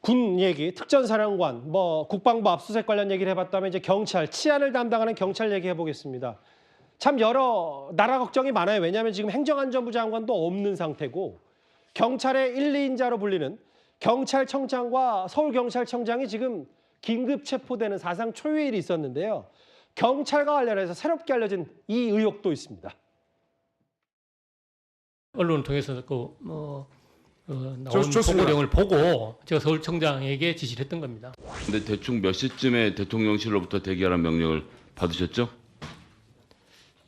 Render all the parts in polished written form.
군 얘기, 특전사령관, 국방부 압수수색 관련 얘기를 해봤다면 이제 경찰, 치안을 담당하는 경찰 얘기해 보겠습니다. 참 여러 나라 걱정이 많아요. 왜냐하면 지금 행정안전부 장관도 없는 상태고 경찰의 1, 2인자로 불리는 경찰청장과 서울경찰청장이 지금 긴급 체포되는 사상 초유의 일이 있었는데요. 경찰과 관련해서 새롭게 알려진 이 의혹도 있습니다. 언론을 통해서 나온 보고 내용을 보고 제가 서울청장에게 지시를 했던 겁니다. 근데 대충 몇 시쯤에 대통령실로부터 대기하라는 명령을 받으셨죠?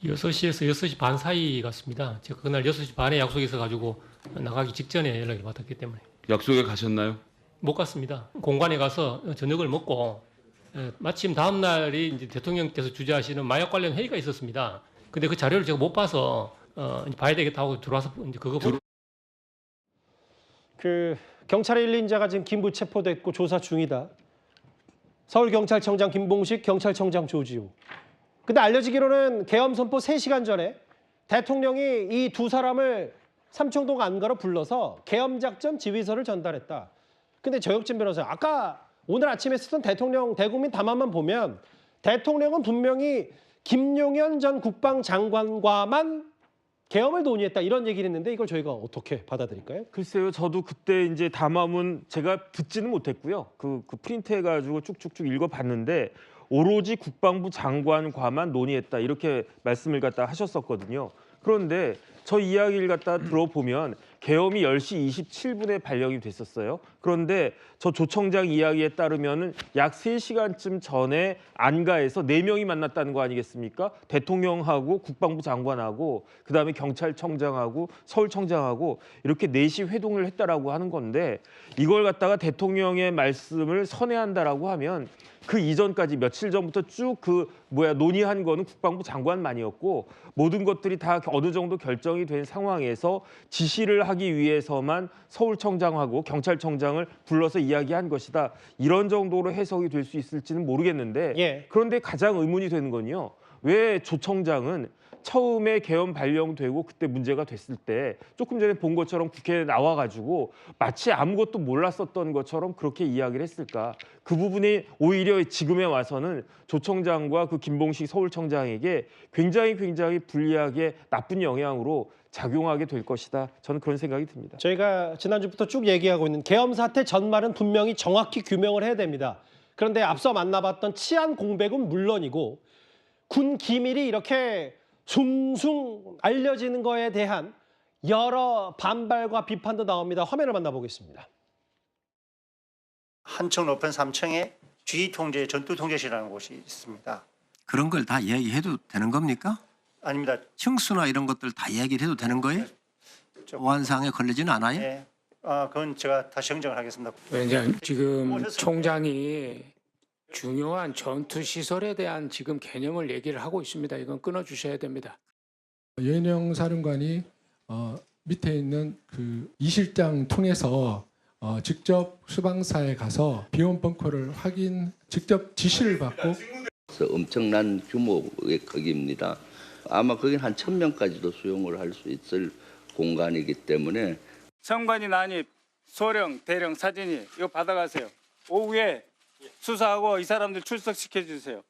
6시에서 6시 반 사이 같습니다. 제가 그날 6시 반에 약속이 있어가지고 나가기 직전에 연락을 받았기 때문에. 약속에 가셨나요? 못 갔습니다. 공관에 가서 저녁을 먹고 마침 다음 날이 이제 대통령께서 주재하시는 마약 관련 회의가 있었습니다. 근데 그 자료를 제가 못 봐서 이제 봐야 되겠다 하고 들어와서 이제 그거 보고. 경찰의 1, 2인자가 지금 긴급 체포됐고 조사 중이다. 서울경찰청장 김봉식, 경찰청장 조지호. 근데 알려지기로는 계엄 선포 3시간 전에 대통령이 이 두 사람을 삼청동 안가로 불러서 계엄 작전 지휘서를 전달했다. 근데 저혁진 변호사, 아까 오늘 아침에 쓰던 대통령 대국민 담화만 보면 대통령은 분명히 김용현 전 국방장관과만 계엄을 논의했다 이런 얘기를 했는데 이걸 저희가 어떻게 받아들일까요? 글쎄요, 저도 그때 이제 담화문 제가 듣지는 못했고요. 그 프린트해가지고 쭉쭉쭉 읽어봤는데 오로지 국방부 장관과만 논의했다 이렇게 말씀을 갖다 하셨었거든요. 그런데 저 이야기를 갖다 들어보면 계엄이 10시 27분에 발령이 됐었어요. 그런데 저 조청장 이야기에 따르면 약 3시간쯤 전에 안가에서 4명이 만났다는 거 아니겠습니까? 대통령하고 국방부 장관하고 그다음에 경찰청장하고 서울청장하고 이렇게 4시 회동을 했다라고 하는 건데 이걸 갖다가 대통령의 말씀을 선회한다라고 하면 그 이전까지 며칠 전부터 쭉 논의한 거는 국방부 장관만이었고 모든 것들이 다 어느 정도 결정이 된 상황에서 지시를 하기 위해서만 서울청장하고 경찰청장을 불러서 이야기한 것이다. 이런 정도로 해석이 될 수 있을지는 모르겠는데 그런데 가장 의문이 되는 건요. 왜 조청장은 처음에 계엄 발령되고 그때 문제가 됐을 때 조금 전에 본 것처럼 국회에 나와가지고 마치 아무것도 몰랐었던 것처럼 그렇게 이야기를 했을까? 그 부분이 오히려 지금에 와서는 조청장과 그 김봉식 서울청장에게 굉장히 불리하게 나쁜 영향으로 작용하게 될 것이다. 저는 그런 생각이 듭니다. 저희가 지난주부터 쭉 얘기하고 있는 계엄 사태 전말은 분명히 정확히 규명을 해야 됩니다. 그런데 앞서 만나봤던 치안 공백은 물론이고 군 기밀이 이렇게 숭숭 알려지는 거에 대한 여러 반발과 비판도 나옵니다. 화면을 만나보겠습니다. 한층 높은 3층에 지휘통제, 전투통제실이라는 곳이 있습니다. 그런 걸 다 이야기해도 되는 겁니까? 아닙니다. 층수나 이런 것들 다 이야기를 해도 되는 거예요? 보안상에 걸리지는 않아요? 네. 그건 제가 다시 정정을 하겠습니다. 왜냐하면 지금 총장이 중요한 전투 시설에 대한 지금 개념을 얘기를 하고 있습니다. 이건 끊어주셔야 됩니다. 여인영 사령관이 밑에 있는 그 이실장 통해서 직접 수방사에 가서 비원 벙커를 직접 지시를 받고 엄청난 규모의 크기입니다. 아마 거긴 한 1000명까지도 수용을 할 수 있을 공간이기 때문에 성관이 난입, 소령, 대령, 사진이 이거 받아가세요. 오후에 수사하고 이 사람들 출석시켜 주세요.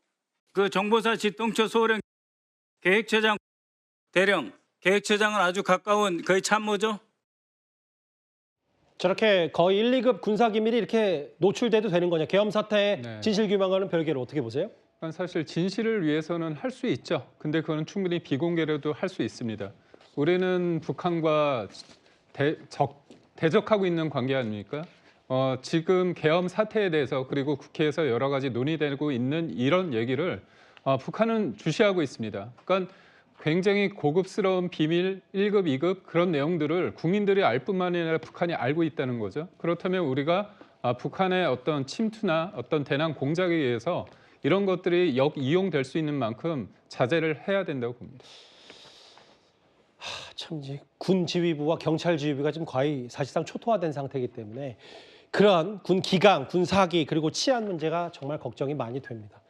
그 정보사시 똥초 소령 계획처장 대령 계획처장은 아주 가까운 거의 참모죠. 저렇게 거의 1, 2급 군사기밀이 이렇게 노출돼도 되는 거냐. 계엄 사태의 진실규명과는 별개로 어떻게 보세요? 사실 진실을 위해서는 할 수 있죠. 근데 그거는 충분히 비공개로도 할 수 있습니다. 우리는 북한과 대적하고 있는 관계 아닙니까? 지금 계엄 사태에 대해서 그리고 국회에서 여러 가지 논의되고 있는 이런 얘기를 북한은 주시하고 있습니다. 그러니까 굉장히 고급스러운 비밀 1급, 2급 그런 내용들을 국민들이 알 뿐만 아니라 북한이 알고 있다는 거죠. 그렇다면 우리가 북한의 어떤 침투나 어떤 대남 공작에 의해서 이런 것들이 역이용될 수 있는 만큼 자제를 해야 된다고 봅니다. 참 이제 군 지휘부와 경찰 지휘부가 지금 거의 사실상 초토화된 상태이기 때문에 그런 군 기강, 군 사기 그리고 치안 문제가 정말 걱정이 많이 됩니다.